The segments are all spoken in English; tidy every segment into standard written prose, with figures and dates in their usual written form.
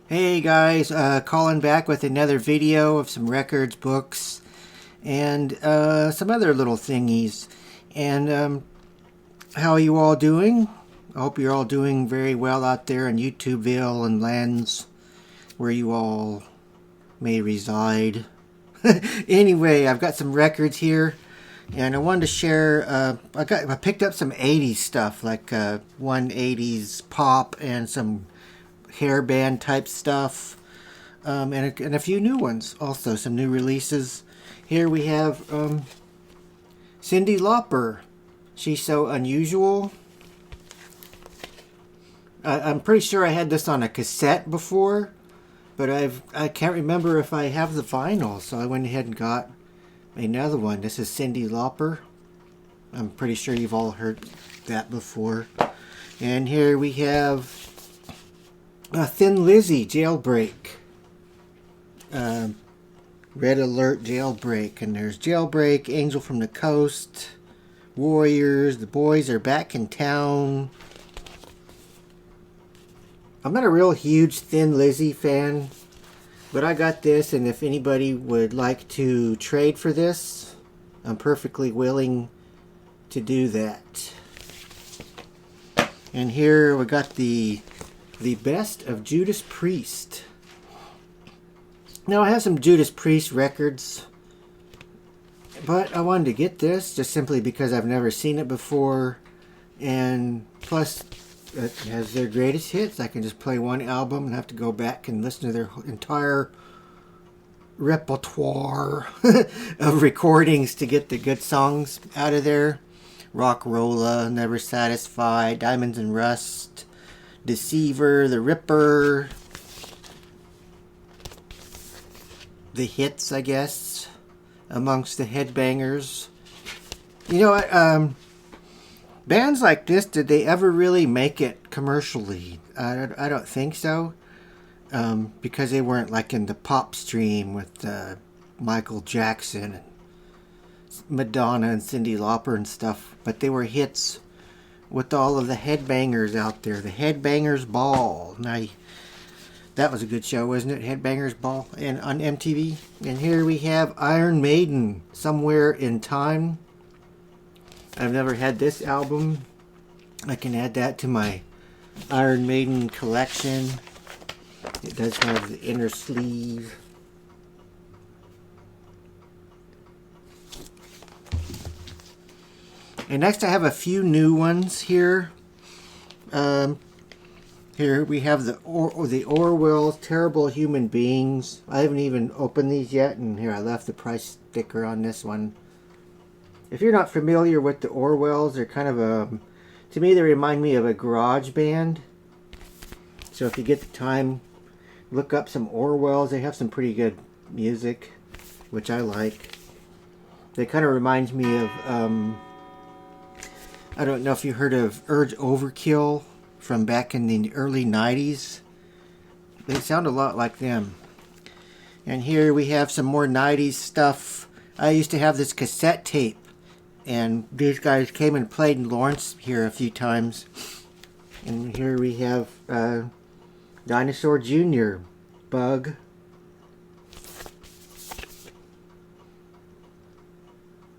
Hey guys, calling back with another video of some records, books, and some other little thingies. And how are you all doing? I hope you're all doing very well out there in YouTubeville and lands where you all may reside. Anyway, I've got some records here, and I wanted to share. I picked up some '80s stuff, like one '80s pop and some hairband type stuff, and a few new ones also, some new releases. Here we have Cyndi Lauper. She's So Unusual. I'm pretty sure I had this on a cassette before, but I can't remember if I have the vinyl, so I went ahead and got another one. This is Cyndi Lauper. I'm pretty sure you've all heard that before. And here we have Thin Lizzy, Jailbreak. Red Alert, Jailbreak. And there's Jailbreak, Angel from the Coast, Warriors, The Boys Are Back in Town. I'm not a real huge Thin Lizzy fan, but I got this, and if anybody would like to trade for this, I'm perfectly willing to do that. And here we got the best of Judas Priest. Now I have some Judas Priest records, but I wanted to get this just simply because I've never seen it before, and plus it has their greatest hits. I can just play one album and have to go back and listen to their entire repertoire of recordings to get the good songs out of there. Rock'n'Rolla, Never Satisfied, Diamonds and Rust, Deceiver, The Ripper, the hits, I guess, amongst the headbangers. You know what, bands like this, did they ever really make it commercially? I don't think so, because they weren't like in the pop stream with Michael Jackson and Madonna and Cyndi Lauper and stuff, but they were hits with all of the headbangers out there. The Headbangers Ball. Now, that was a good show, wasn't it? Headbangers Ball, and on MTV. And here we have Iron Maiden, Somewhere in Time. I've never had this album. I can add that to my Iron Maiden collection. It does have the inner sleeve. And next I have a few new ones here. Here we have the Orwell's Terrible Human Beings. I haven't even opened these yet, and here I left the price sticker on this one. If you're not familiar with the Orwells, they're kind of to me they remind me of a garage band. So if you get the time, look up some Orwells. They have some pretty good music, which I like. They kind of remind me of I don't know if you heard of Urge Overkill from back in the early 90s. They sound a lot like them. And here we have some more 90s stuff. I used to have this cassette tape, and these guys came and played in Lawrence here a few times. And here we have Dinosaur Jr., Bug.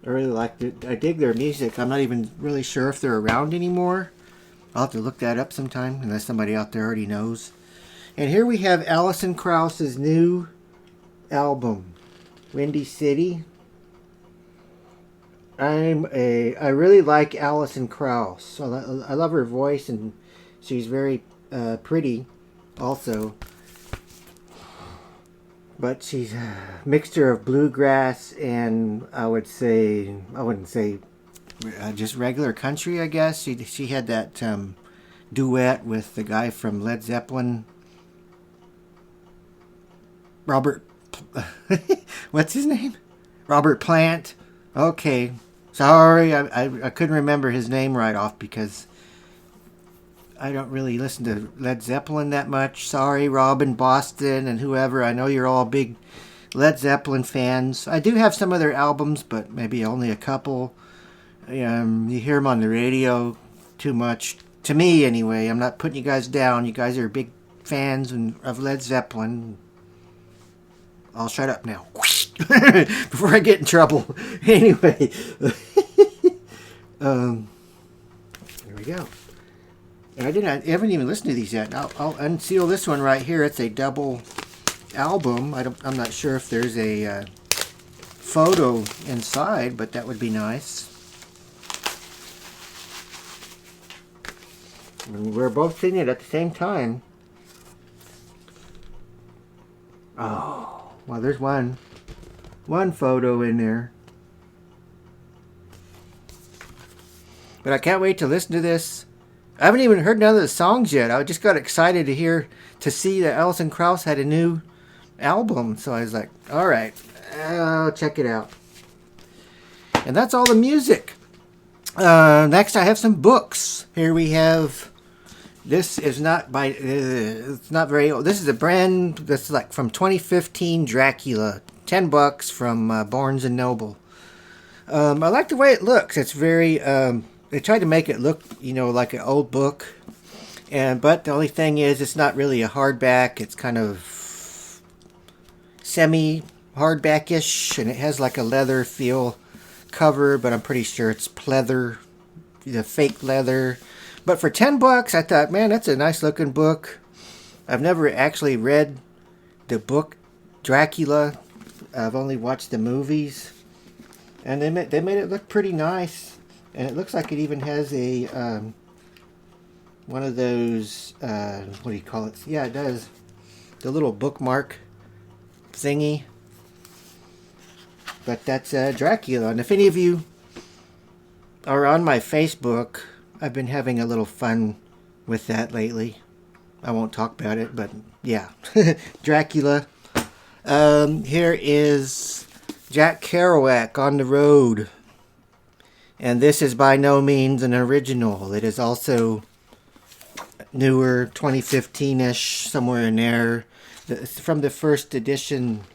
I really like it. I dig their music. I'm not even really sure if they're around anymore. I'll have to look that up sometime, unless somebody out there already knows. And here we have Alison Krauss's new album, Windy City. I really like Alison Krauss. I love her voice, and she's very pretty also. But she's a mixture of bluegrass and I wouldn't say just regular country, I guess. She had that duet with the guy from Led Zeppelin, Robert. What's his name? Robert Plant. Okay, sorry, I couldn't remember his name right off because I don't really listen to Led Zeppelin that much. Sorry, Robin, Boston, and whoever. I know you're all big Led Zeppelin fans. I do have some of their albums, but maybe only a couple. You hear them on the radio too much. To me, anyway. I'm not putting you guys down. You guys are big fans of Led Zeppelin. I'll shut up now before I get in trouble. Anyway, here we go. And I haven't even listened to these yet. I'll unseal this one right here. It's a double album. I'm not sure if there's a photo inside, but that would be nice. And we're both seeing it at the same time. Oh, well, there's one photo in there. But I can't wait to listen to this. I haven't even heard none of the songs yet. I just got excited to see that Alison Krauss had a new album. So I was like, all right, I'll check it out. And that's all the music. Next, I have some books. Here we have. This is not by. It's not very old. This is a brand that's like from 2015. Dracula, $10 from Barnes and Noble. I like the way it looks. It's very. They tried to make it look, like an old book, but the only thing is, it's not really a hardback. It's kind of semi-hardback-ish, and it has like a leather feel cover, but I'm pretty sure it's pleather, the fake leather. But for $10, I thought, man, that's a nice looking book. I've never actually read the book Dracula. I've only watched the movies, and they made it look pretty nice. And it looks like it even has a one of those what do you call it? Yeah, it does. The little bookmark thingy. But that's Dracula. And if any of you are on my Facebook, I've been having a little fun with that lately. I won't talk about it, but yeah. Dracula. Here is Jack Kerouac, On the Road. And this is by no means an original. It is also newer, 2015-ish, somewhere in there. From the first edition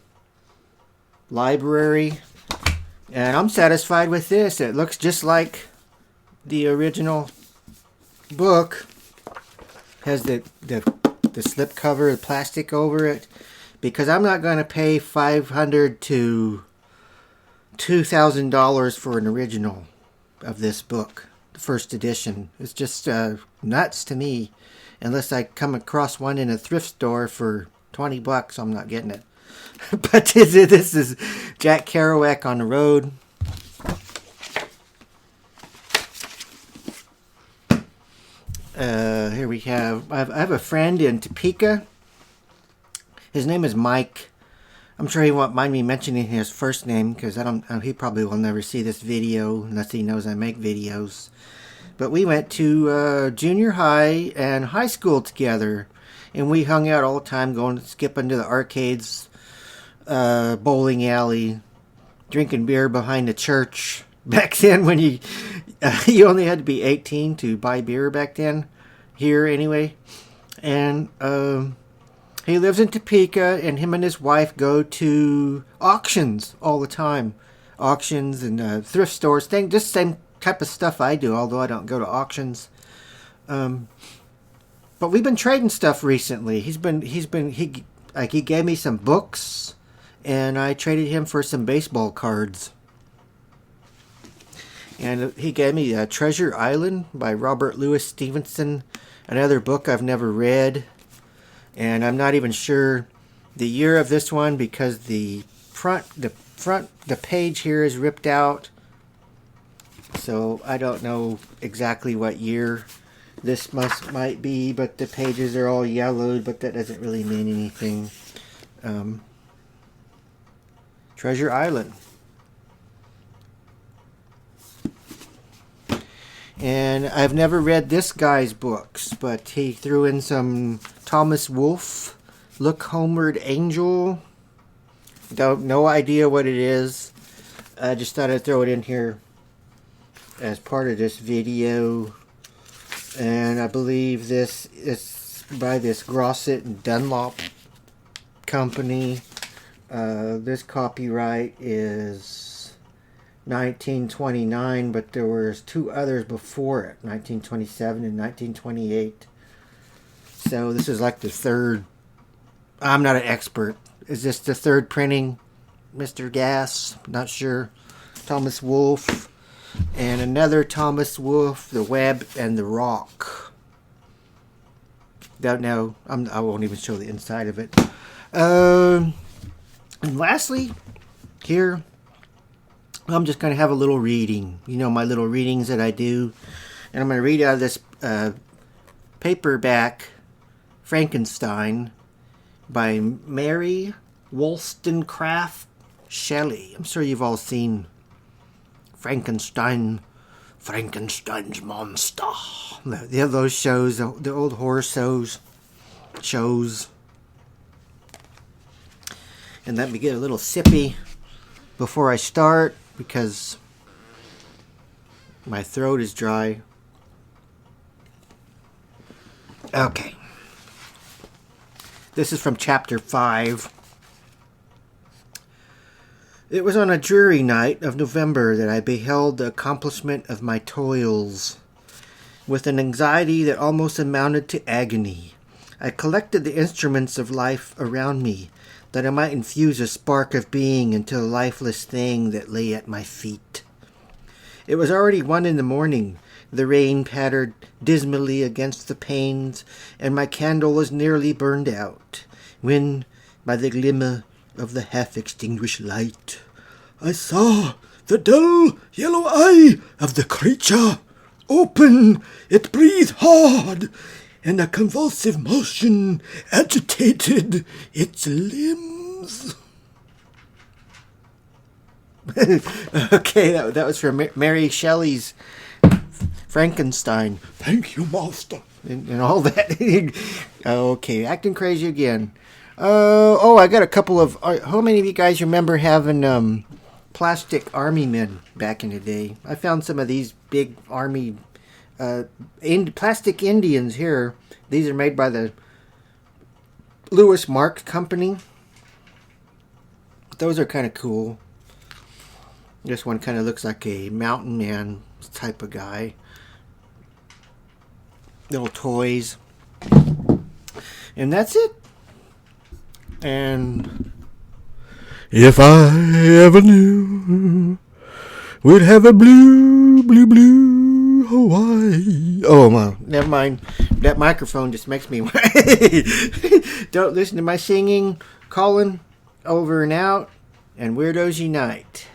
library. And I'm satisfied with this. It looks just like the original book. Has the slip cover, the plastic over it. Because I'm not going to pay $500 to $2,000 for an original of this book, the first edition. It's just nuts to me. Unless I come across one in a thrift store for $20, I'm not getting it. But this is Jack Kerouac, On the Road. Here we have. I have a friend in Topeka. His name is Mike. I'm sure he won't mind me mentioning his first name because he probably will never see this video unless he knows I make videos. But we went to junior high and high school together, and we hung out all the time, skipping to the arcades, bowling alley, drinking beer behind the church. Back then, when you only had to be 18 to buy beer back then, here anyway, and he lives in Topeka, and him and his wife go to auctions all the time. Auctions and thrift stores, just the same type of stuff I do, although I don't go to auctions. But we've been trading stuff recently. He gave me some books, and I traded him for some baseball cards. And he gave me Treasure Island by Robert Louis Stevenson, another book I've never read. And I'm not even sure the year of this one because the page here is ripped out. So I don't know exactly what year this might be, but the pages are all yellowed, but that doesn't really mean anything. Treasure Island. And I've never read this guy's books, but he threw in some Thomas Wolfe, Look Homeward Angel. No idea what it is. I just thought I'd throw it in here as part of this video. And I believe this is by this Grosset and Dunlop company. This copyright is 1929, but there was two others before it, 1927 and 1928. So this is like the third. I'm not an expert. Is this the third printing, Mr. Gas? Not sure. Thomas Wolfe. And another Thomas Wolfe, The Web and the Rock. Now, I won't even show the inside of it. And lastly, here, I'm just going to have a little reading. You know, my little readings that I do. And I'm going to read out of this paperback, Frankenstein, by Mary Wollstonecraft Shelley. I'm sure you've all seen Frankenstein's Monster. Yeah, those shows, the old horror shows. And let me get a little sippy before I start because my throat is dry. Okay. This is from chapter 5. It was on a dreary night of November that I beheld the accomplishment of my toils. With an anxiety that almost amounted to agony, I collected the instruments of life around me, that I might infuse a spark of being into the lifeless thing that lay at my feet. It was already 1 a.m. The rain pattered dismally against the panes, and my candle was nearly burned out, when, by the glimmer of the half-extinguished light, I saw the dull yellow eye of the creature open. It breathed hard, and a convulsive motion agitated its limbs. Okay, that was from Mary Shelley's Frankenstein. Thank you, master. And all that. Okay, acting crazy again. I got a couple of... How many of you guys remember having plastic army men back in the day? I found some of these big army... plastic Indians here. These are made by the Lewis Mark Company. Those are kind of cool. This one kind of looks like a mountain man type of guy. Little toys. And that's it. And if I ever knew we'd have a blue, blue, blue Hawaii. Oh, well, never mind. That microphone just makes me... Don't listen to my singing. Colin, over and out. And Weirdos Unite.